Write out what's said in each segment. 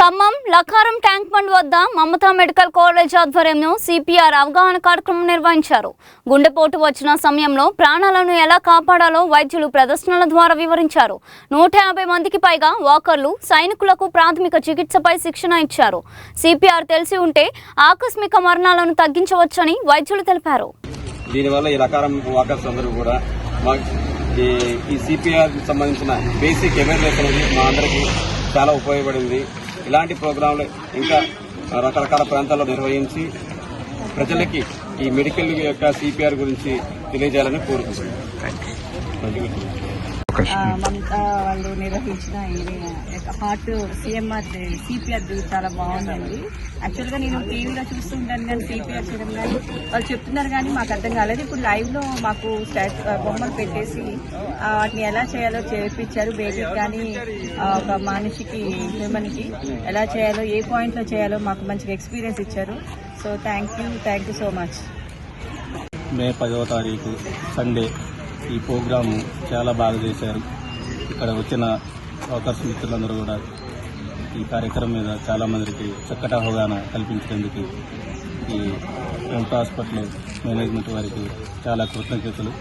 Khammam లకారం tank bund వద్ద Mamata medical college ఆధ్వర్యంలో CPR అవగాహన కార్యక్రమం నిర్వహించారు. గుండెపోటు వచ్చిన సమయంలో ప్రాణాలను ఎలా కాపాడాలో వైద్యులు ప్రదర్శనల ద్వారా వివరించారు. 150 మందికి పైగా వాకర్లు సైనికులకు ప్రాథమిక చికిత్సపై శిక్షణ ఇచ్చారు. సిపిఆర్ తెలిసి ఉంటే ఆకస్మిక మరణాలను తగ్గించవచ్చని వైద్యులు తెలిపారు. దీనివల్ల ఈ లకారం వాకర్స్ అందరూ కూడా ఈ సిపిఆర్ సంబంధించిన బేసిక్ అవేర్నెస్ అనేది మా అందరికీ చాలా ఉపయోగపడింది. ఇలాంటి ప్రోగ్రాంలు ఇంకా రకరకాల ప్రాంతాల్లో నిర్వహించి ప్రజలకి ఈ మెడికల్ యొక్క సిపిఆర్ గురించి తెలియజేయాలని కోరుకుంటున్నాను. మమతా వాళ్ళు నిర్వహించిన హార్ట్ సిపిఆర్ చాలా బాగుందండి. యాక్చువల్గా నేను టీవీలో చూస్తుంటాను కానీ సిపిఆర్ చేయడం కానీ వాళ్ళు చెప్తున్నారు కానీ మాకు అర్థం కాలేదు. ఇప్పుడు లైవ్ లో మాకు బొమ్మలు పెట్టేసి వాటిని ఎలా చేయాలో చేయించారు. బేబీకి కానీ ఒక మనిషికి హ్యూమన్కి ఎలా చేయాలో ఏ పాయింట్లో చేయాలో మాకు మంచిగా ఎక్స్పీరియన్స్ ఇచ్చారు. So thank you so much. May 10వ తారీఖు సండే ఈ ప్రోగ్రాము చాలా బాగా చేశారు. ఇక్కడ వచ్చిన వాకర్స్ మిత్రులందరూ కూడా ఈ కార్యక్రమం మీద చాలా మందికి చక్కటి అవగాహన కల్పించినందుకు ఈ మమతా హాస్పిటల్ మేనేజ్మెంట్ వారికి చాలా కృతజ్ఞతలు.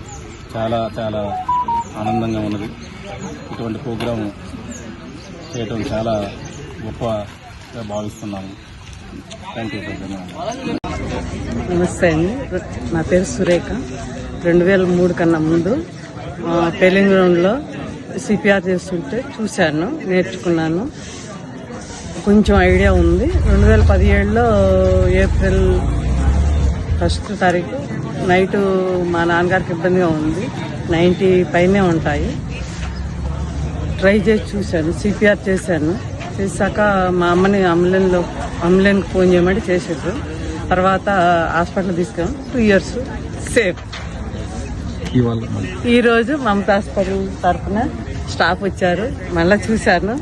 చాలా చాలా ఆనందంగా ఉన్నది. ఇటువంటి ప్రోగ్రాము చేయటం చాలా గొప్పగా భావిస్తున్నాము. Thank you. నమస్తే అండి, నా పేరు సురేఖ. 2003 కన్నా ముందు తెలంగాణలో సిపిఆర్ చేస్తుంటే చూశాను, నేర్చుకున్నాను, కొంచెం ఐడియా ఉంది. 2017లో ఏప్రిల్ 1వ తారీఖు నైటు మా నాన్నగారికి ఇబ్బందిగా ఉంది, 90 పైనే ఉంటాయి. ట్రై చేసి చూశాను, సిపిఆర్ చేశాను. చేశాక మా అమ్మని అంబులెన్స్కి ఫోన్ చేయమంటే చేసారు. తర్వాత హాస్పిటల్ తీసుకెళ్ళాం. 2 years సేఫ్. ఈరోజు మమతా హాస్పిటల్ తరఫున స్టాఫ్ వచ్చారు, మళ్ళీ చూశాను,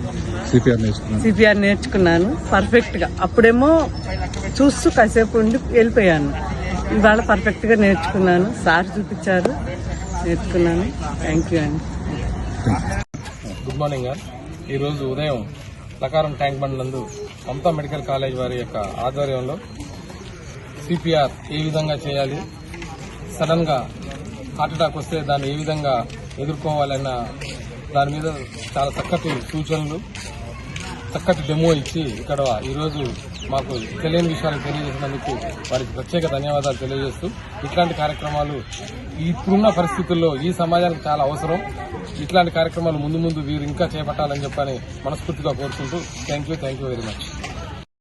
సిపిఆర్ నేర్చుకున్నాను పర్ఫెక్ట్గా. అప్పుడేమో చూస్తూ కాసేపు ఉండి వెళ్ళిపోయాను. ఇవాళ పర్ఫెక్ట్గా నేర్చుకున్నాను. సార్ చూపించారు, నేర్చుకున్నాను. థ్యాంక్ యూ అండి. Good morning. ఈరోజు ఉదయం లకారం ట్యాంక్ బండ్ నందు మమతా మెడికల్ కాలేజ్ వారి యొక్క ఆధ్వర్యంలో సిపిఆర్ ఏ విధంగా చేయాలి, సడన్ గా హార్ట్ అటాక్ వస్తే దాన్ని ఏ విధంగా ఎదుర్కోవాలన్న దాని మీద చాలా చక్కటి సూచనలు, చక్కటి డెమో ఇచ్చి ఇక్కడ ఈరోజు మాకు తెలియని విషయాలు తెలియజేసినందుకు వారికి ప్రత్యేక ధన్యవాదాలు తెలియజేస్తూ, ఇట్లాంటి కార్యక్రమాలు ఇప్పుడున్న పరిస్థితుల్లో ఈ సమాజానికి చాలా అవసరం. ఇట్లాంటి కార్యక్రమాలు ముందు వీరు ఇంకా చేపట్టాలని చెప్పని మనస్ఫూర్తిగా కోరుకుంటూ థ్యాంక్ యూ వెరీ మచ్.